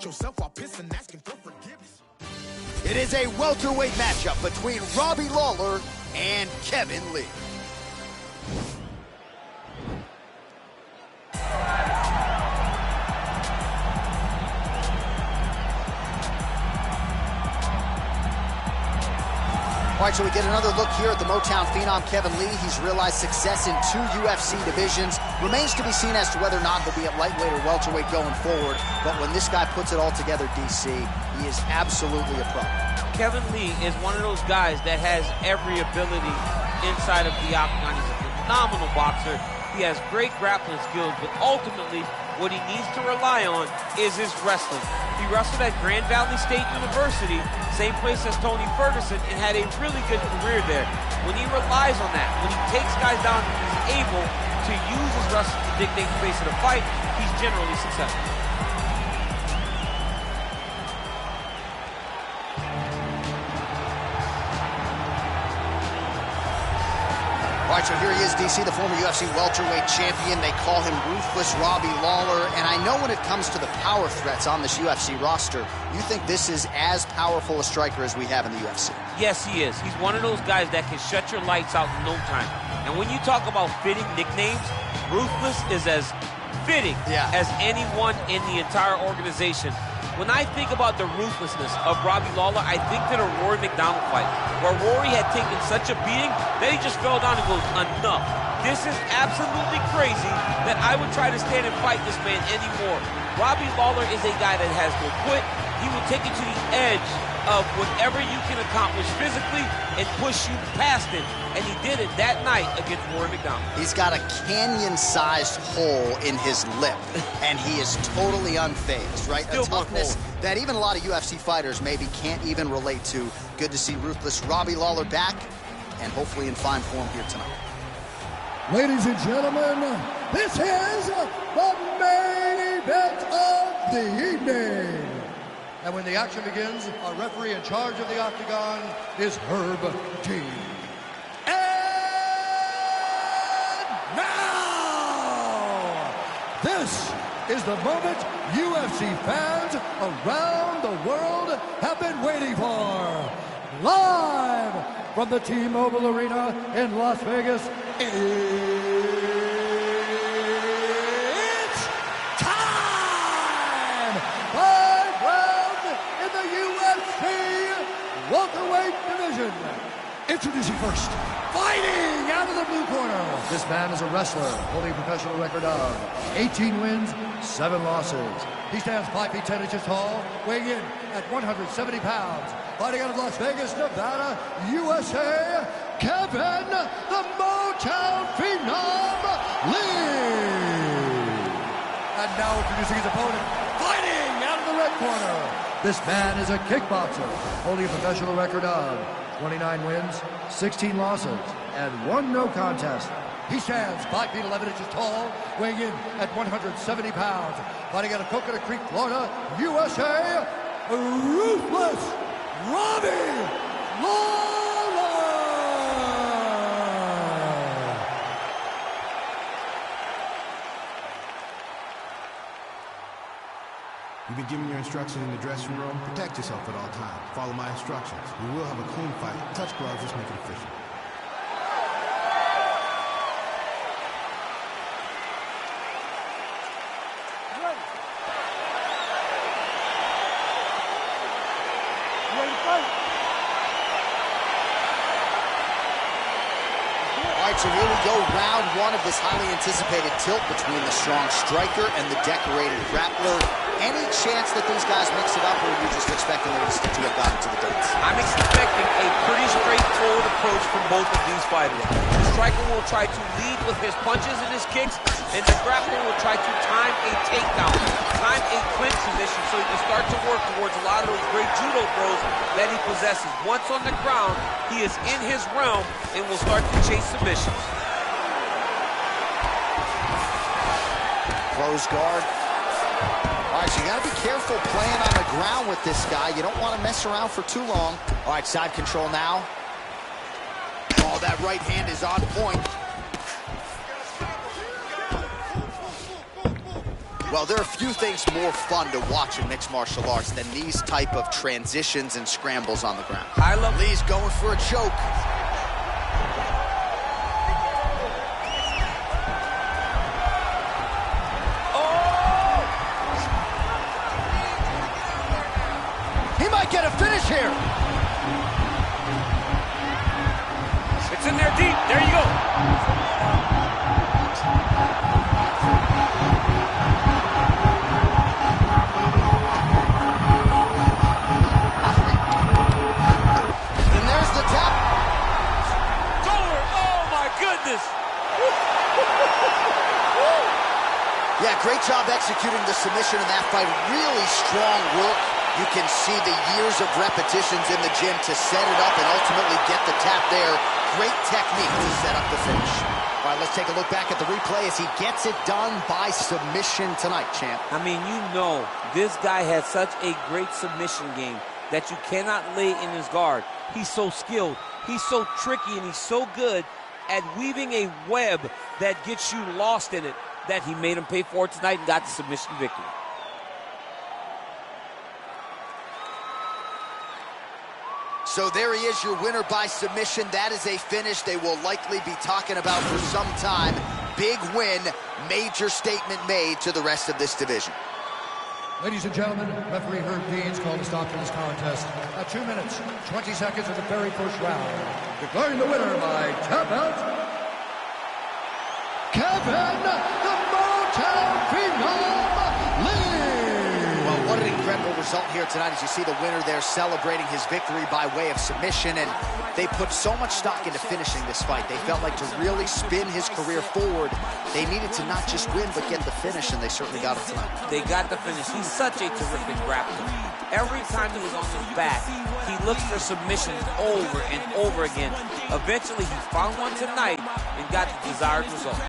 Hit yourself while pissing, asking for forgiveness. It is a welterweight matchup between Robbie Lawler and Kevin Lee. All right, so we get another look here at the Motown phenom, Kevin Lee. He's realized success in 2 UFC divisions. Remains to be seen as to whether or not he'll be at lightweight or welterweight going forward. But when this guy puts it all together, DC, he is absolutely a pro. Kevin Lee is one of those guys that has every ability inside of the octagon. He's a phenomenal boxer. He has great grappling skills, but ultimately, what he needs to rely on is his wrestling. He wrestled at Grand Valley State University, same place as Tony Ferguson, and had a really good career there. When he relies on that, when he takes guys down and he's able to use his wrestling to dictate the pace of the fight, he's generally successful. All right, so here he is, DC, the former UFC welterweight champion. They call him Ruthless Robbie Lawler. And I know when it comes to the power threats on this UFC roster, you think this is as powerful a striker as we have in the UFC. Yes, he is. He's one of those guys that can shut your lights out in no time. And when you talk about fitting nicknames, Ruthless is as fitting as anyone in the entire organization. When I think about the ruthlessness of Robbie Lawler, I think to the Rory McDonald fight, where Rory had taken such a beating that he just fell down and goes, enough. This is absolutely crazy that I would try to stand and fight this man anymore. Robbie Lawler is a guy that has no quit. He will take you to the edge of whatever you can accomplish physically and push you past it. And he did it that night against Rory McDonald. He's got a canyon-sized hole in his lip, and he is totally unfazed, right? Still a toughness that even a lot of UFC fighters maybe can't even relate to. Good to see Ruthless Robbie Lawler back, and hopefully in fine form here tonight. Ladies and gentlemen, this is the main event of the evening. And when the action begins, our referee in charge of the octagon is Herb T. And now, this is the moment UFC fans around the world have been waiting for. Live from the T-Mobile Arena in Las Vegas, it's time! 5 rounds in the UFC welterweight division. Introducing first, fighting out of the blue corner. This man is a wrestler, holding a professional record of 18 wins, 7 losses. He stands 5 feet 10 inches tall, weighing in at 170 pounds. Fighting out of Las Vegas, Nevada, USA, Kevin the Motown Phenom Lee. And now introducing his opponent, fighting out of the red corner. This man is a kickboxer, holding a professional record of 29 wins, 16 losses, and 1 no contest. He stands 5 feet 11 inches tall, weighing in at 170 pounds. Fighting out of Coconut Creek, Florida, USA, Ruthless Robbie Lawler! You've been given your instructions in the dressing room. Protect yourself at all times. Follow my instructions. We will have a clean fight. Touch gloves, let's make it official. So here we go, round 1 of this highly anticipated tilt between the strong striker and the decorated grappler. Any chance that these guys mix it up, or are you just expecting them to stick to what got into the dates? I'm expecting a pretty straightforward approach from both of these fighters. The striker will try to lead with his punches and his kicks, and the grappler will try to time a takedown, time a clinch position so he can start to work towards a lot of those great judo throws that he possesses. Once on the ground, he is in his realm and will start to chase submissions. Close guard. All right, so you got to be careful playing on the ground with this guy. You don't want to mess around for too long. All right, side control now. Oh, that right hand is on point. Well, there are few things more fun to watch in mixed martial arts than these type of transitions and scrambles on the ground. Lee's going for a choke. Oh! He might get a finish here. It's in there deep. There you go. Yeah, great job executing the submission in that fight. Really strong work. You can see the years of repetitions in the gym to set it up and ultimately get the tap there. Great technique to set up the finish. All right, let's take a look back at the replay as he gets it done by submission tonight, champ. I mean, you know, this guy has such a great submission game that you cannot lay in his guard. He's so skilled. He's so tricky, and he's so good at weaving a web that gets you lost in it, that he made him pay for it tonight and got the submission victory. So there he is, your winner by submission. That is a finish they will likely be talking about for some time. Big win, major statement made to the rest of this division. Ladies and gentlemen, referee Herb Dean's called a stop to this contest at 2 minutes, 20 seconds of the very first round. Declaring the winner by tap out, Kevin the Motown Phenom Lee. Well, what an incredible result here tonight as you see the winner there celebrating his victory by way of submission, and they put so much stock into finishing this fight. They felt like to really spin his career forward, they needed to not just win but get the finish, and they certainly got it tonight. They got the finish. He's such a terrific grappler. Every time he was on his back, he looked for submissions over and over again. Eventually, he found one tonight and got the desired result.